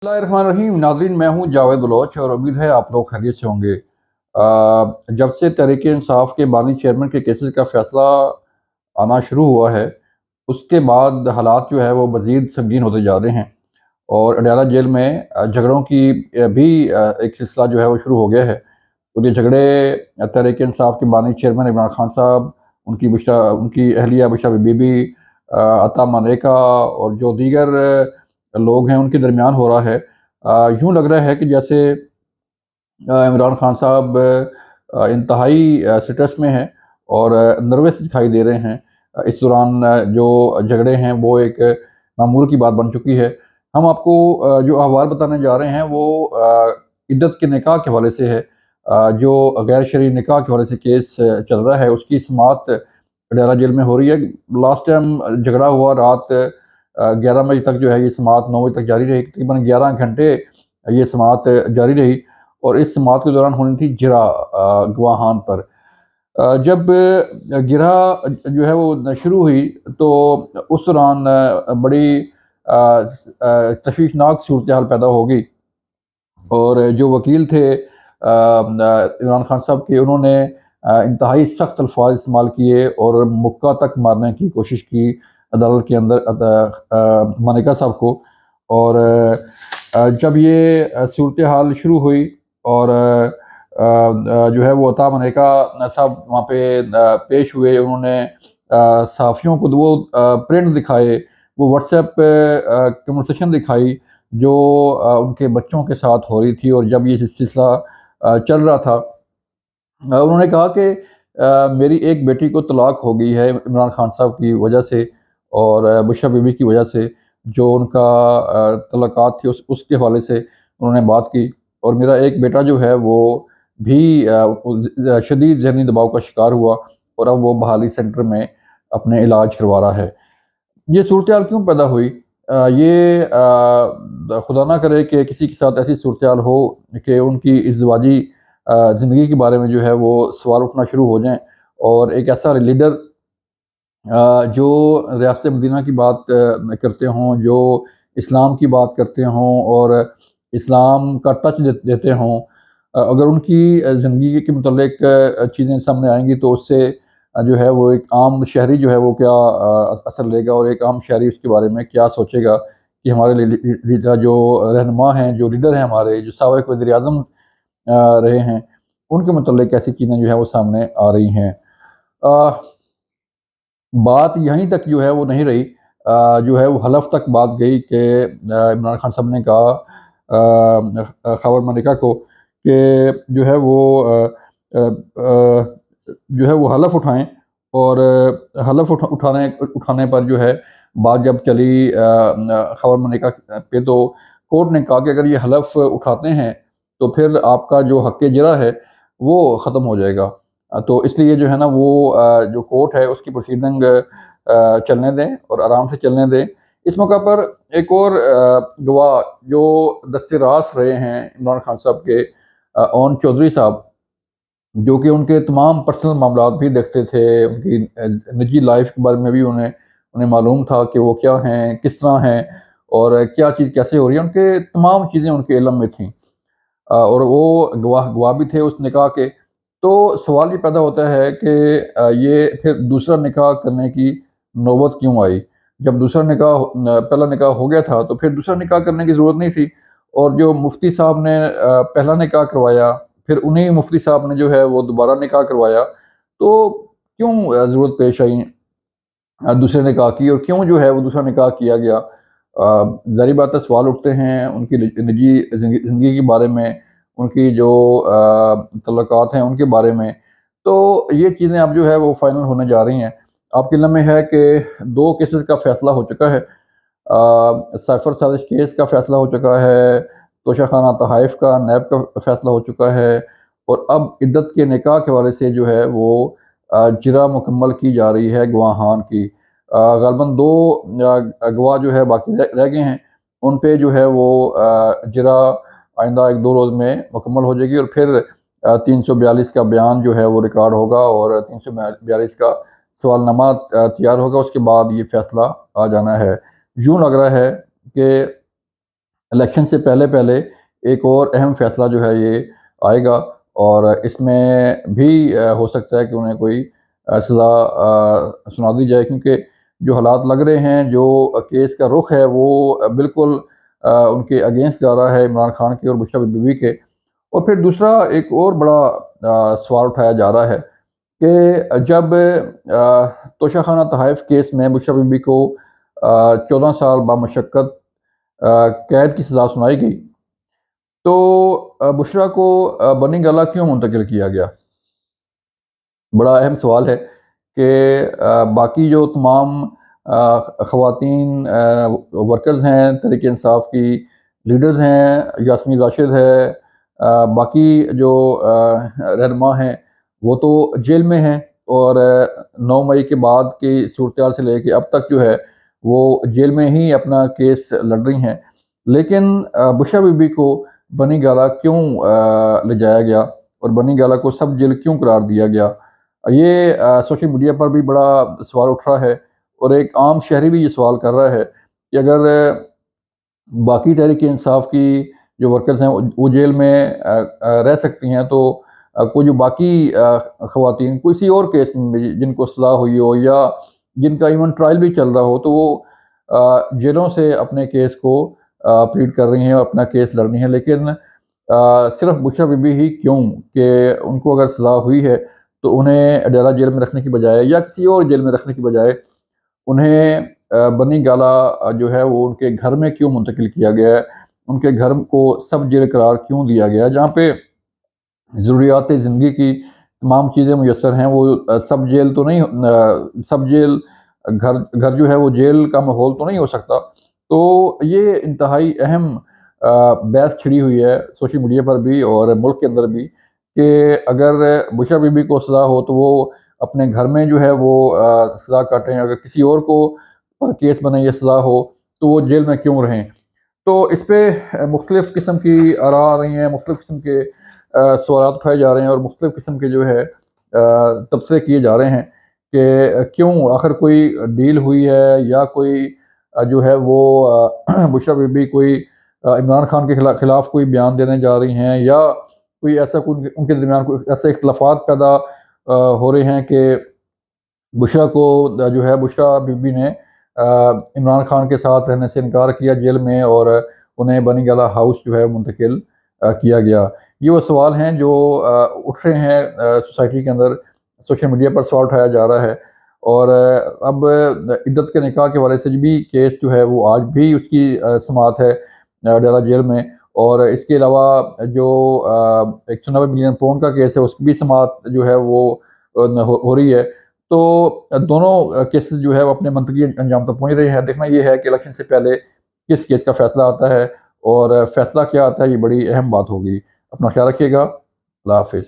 बिस्मिल्लाहिर्रहमानिर्रहीम। नाज़रीन, मैं हूँ जावेद बलोच और उम्मीद है आप लोग खैरियत से होंगे। जब से तहरीक इंसाफ के बानी चेयरमैन के केसेस का फैसला आना शुरू हुआ है, उसके बाद हालात जो है वो मज़ीद संगीन होते जा रहे हैं और अडयाला जेल में झगड़ों की भी एक सिलसिला जो है वो शुरू हो गया है। और ये झगड़े तहरीक इंसाफ के बानी चेयरमैन इमरान खान साहब, उनकी अहलिया बुशरा बीबी, अता मानेका और जो दीगर लोग हैं उनके दरमियान हो रहा है। यूँ लग रहा है कि जैसे इमरान खान साहब इंतहाई स्ट्रेस में हैं और नर्वस दिखाई दे रहे हैं। इस दौरान जो झगड़े हैं वो एक मामूल की बात बन चुकी है। हम आपको जो अहवाल बताने जा रहे हैं वो इद्दत के निकाह के हवाले से है। जो गैर शरई निकाह के हवाले से केस चल रहा है उसकी समाअत अडयाला जेल में हो रही है। लास्ट टाइम झगड़ा हुआ रात 11 बजे तक जो है ये समाअत 9 बजे तक जारी रही। तकरीबन 11 घंटे ये समाअत जारी रही और इस समाअत के दौरान होनी थी जिरा गवाहान पर। जब गिरा जो है वो शुरू हुई तो उस दौरान बड़ी तशवीशनाक सूरत हाल पैदा हो गई और जो वकील थे इमरान खान साहब के, उन्होंने इंतहाई सख्त अल्फाज इस्तेमाल किए और मुक्का तक मारने की कोशिश की अदालत के अंदर मानिका साहब को। और जब ये सूरत हाल शुरू हुई और जो है वो अता मानेका साहब वहाँ पे पेश हुए, उन्होंने सहाफ़ियों को वो प्रिंट दिखाए, वो व्हाट्सएप कन्वर्सेशन दिखाई जो उनके बच्चों के साथ हो रही थी। और जब ये सिलसिला चल रहा था, उन्होंने कहा कि मेरी एक बेटी को तलाक हो गई है इमरान खान साहब की वजह से और बुशरा बीबी की वजह से, जो उनका तलाक़ात थी उसके हवाले से उन्होंने बात की। और मेरा एक बेटा जो है वो भी शदीद ज़हनी दबाव का शिकार हुआ और अब वो बहाली सेंटर में अपने इलाज करवा रहा है। ये सूरत हाल क्यों पैदा हुई? ये खुदा ना करे कि किसी के साथ ऐसी सूरत हाल हो कि उनकी इज़्दिवाजी ज़िंदगी के बारे में जो है वो सवाल उठना शुरू हो जाएँ और एक ऐसा लीडर जो रियासत मदीना की बात करते हों, जो इस्लाम की बात करते हों और इस्लाम का टच देते हों, अगर उनकी ज़िंदगी के मुतल्लिक चीज़ें सामने आएँगी तो उससे जो है वो एक आम शहरी जो है वो क्या असर लेगा और एक आम शहरी उसके बारे में क्या सोचेगा कि हमारे जो रहनुमा हैं, जो लीडर हैं हमारे, जो साबिक़ वज़ीर-ए-आज़म रहे हैं, उनके मुतल्लिक ऐसी चीज़ें जो है वो सामने आ रही हैं। अ, बात यहीं तक जो है वो नहीं रही, जो है वो हलफ़ तक बात गई कि इमरान खान साहब ने कहा ख़ावर मलिका को कि जो है वो जो है वो हलफ़ उठाएँ और हलफ़ उठाने पर जो है बात जब चली ख़ावर मलिका पे, तो कोर्ट ने कहा कि अगर ये हलफ़ उठाते हैं तो फिर आपका जो हक़ जिरा है वो ख़त्म हो जाएगा। तो इसलिए जो है ना वो जो कोर्ट है उसकी प्रोसीडिंग चलने दें और आराम से चलने दें। इस मौका पर एक और गवाह जो दस्ते रास रहे हैं इमरान खान साहब के, ओन चौधरी साहब, जो कि उनके तमाम पर्सनल मामलात भी देखते थे, उनकी निजी लाइफ़ के बारे में भी उन्हें उन्हें मालूम था कि वो क्या हैं, किस तरह हैं और क्या चीज़ कैसे हो रही है, उनके तमाम चीज़ें उनके इल्म में थीं। और वो गवाह गवाह भी थे उस निकाह के। तो सवाल ये पैदा होता है कि ये फिर दूसरा निकाह करने की नौबत क्यों आई? जब दूसरा निकाह पहला निकाह हो गया था तो फिर दूसरा निकाह करने की ज़रूरत नहीं थी। और जो मुफ्ती साहब ने पहला निकाह करवाया, फिर उन्हीं मुफ्ती साहब ने जो है वो दोबारा निकाह करवाया। तो क्यों ज़रूरत पेश आई दूसरे निकाह की और क्यों जो है वो दूसरा निकाह किया गया? ज़ाहिर बात है सवाल उठते हैं उनकी निजी ज़िंदगी के बारे में, उनकी जो तल्लुकात हैं उनके बारे में। तो ये चीज़ें अब जो है वो फ़ाइनल होने जा रही हैं। आपके इल्म में है कि 2 केसेस का फ़ैसला हो चुका है। साइफ़र साजिश केस का फ़ैसला हो चुका है, तोशाखाना तोहाइफ़ का नैब का फ़ैसला हो चुका है और अब इद्दत के निकाह के हवाले से जो है वो जिरा मुकम्मल की जा रही है गवाहान की। ग़ालिबन 2 गवाह जो है बाकी रह गए हैं, उन पे जो है वो जिरा आइंदा 1-2 रोज़ में मुकम्मल हो जाएगी और फिर 342 का बयान जो है वो रिकॉर्ड होगा और 342 का सवालनामा तैयार होगा, उसके बाद ये फ़ैसला आ जाना है। यूँ लग रहा है कि الیکشن سے پہلے پہلے ایک اور اہم فیصلہ جو ہے یہ آئے گا، اور اس میں بھی ہو سکتا ہے کہ انہیں کوئی سزا سنا دی جائے، کیونکہ جو حالات لگ رہے ہیں، جو کیس کا رخ ہے وہ بالکل ان کے اگینسٹ جا رہا ہے، عمران خان کے اور بشریٰ بی بی کے۔ اور پھر دوسرا ایک اور بڑا سوال اٹھایا جا رہا ہے کہ جب توشہ خانہ تحائف کیس میں بشریٰ بی بی کو 14 سال بامشقت قید کی سزا سنائی گئی، تو بشریٰ کو بنی گالہ کیوں منتقل کیا گیا؟ بڑا اہم سوال ہے کہ باقی جو تمام خواتین ورکرز ہیں، تحریک انصاف کی لیڈرز ہیں، یاسمین راشد ہے، باقی جو رہنما ہیں، وہ تو جیل میں ہیں، اور 9 مئی کے بعد کی صورتحال سے لے کے اب تک جو ہے وہ جیل میں ہی اپنا کیس لڑ رہی ہیں۔ لیکن بشریٰ بی بی کو بنی گالہ کیوں لے جایا گیا، اور بنی گالہ کو سب جیل کیوں قرار دیا گیا؟ یہ سوشل میڈیا پر بھی بڑا سوال اٹھ رہا ہے، اور ایک عام شہری بھی یہ سوال کر رہا ہے کہ اگر باقی تحریک انصاف کی جو ورکرز ہیں وہ جیل میں رہ سکتی ہیں، تو کوئی جو باقی خواتین کسی اور کیس میں جن کو سزا ہوئی ہو، یا جن کا ایون ٹرائل بھی چل رہا ہو، تو وہ جیلوں سے اپنے کیس کو پلیڈ کر رہی ہیں اور اپنا کیس لڑ رہی ہیں، لیکن صرف بشریٰ بی بی ہی کیوں؟ کہ ان کو اگر سزا ہوئی ہے تو انہیں اڈیالہ جیل میں رکھنے کی بجائے یا کسی اور جیل میں رکھنے کی بجائے انہیں بنی گالہ جو ہے وہ ان کے گھر میں کیوں منتقل کیا گیا ہے؟ ان کے گھر کو سب جیل قرار کیوں دیا گیا ہے، جہاں پہ ضروریات زندگی کی تمام چیزیں میسر ہیں؟ وہ سب جیل تو نہیں، سب جیل گھر جو ہے وہ جیل کا ماحول تو نہیں ہو سکتا۔ تو یہ انتہائی اہم بحث چھڑی ہوئی ہے سوشل میڈیا پر بھی اور ملک کے اندر بھی، کہ اگر بشریٰ بی بی کو سزا ہو تو وہ اپنے گھر میں جو ہے وہ سزا کاٹیں، اگر کسی اور کو پر کیس بنے یا سزا ہو تو وہ جیل میں کیوں رہیں؟ تو اس پہ مختلف قسم کی آراء آ رہی ہیں، مختلف قسم کے سوالات اٹھائے جا رہے ہیں، اور مختلف قسم کے جو ہے تبصرے کیے جا رہے ہیں کہ کیوں آخر کوئی ڈیل ہوئی ہے، یا کوئی جو ہے وہ بشریٰ بی بی کوئی عمران خان کے خلاف کوئی بیان دینے جا رہی ہیں، یا کوئی ایسا کوئی ان کے درمیان کوئی ایسے اختلافات پیدا ہو رہے ہیں کہ بشریٰ کو جو ہے بشریٰ بی بی نے عمران خان کے ساتھ رہنے سے انکار کیا جیل میں، اور انہیں بنی گالہ ہاؤس جو ہے منتقل کیا گیا۔ یہ وہ سوال ہیں جو اٹھ رہے ہیں سوسائٹی کے اندر، سوشل میڈیا پر سوال اٹھایا جا رہا ہے، اور اب عدت کے نکاح کے حوالے سے بھی کیس جو ہے وہ آج بھی اس کی سماعت ہے ڈیرہ جیل میں، اور اس کے علاوہ جو 190 ملین پاؤنڈ کا کیس ہے اس کی بھی سماعت جو ہے وہ ہو رہی ہے۔ تو دونوں کیسز جو ہے وہ اپنے منطقی انجام تک پہنچ رہے ہیں۔ دیکھنا یہ ہے کہ الیکشن سے پہلے کس کیس کا فیصلہ آتا ہے، اور فیصلہ کیا آتا ہے، یہ بڑی اہم بات ہوگی۔ اپنا خیال رکھیے گا۔ اللہ حافظ۔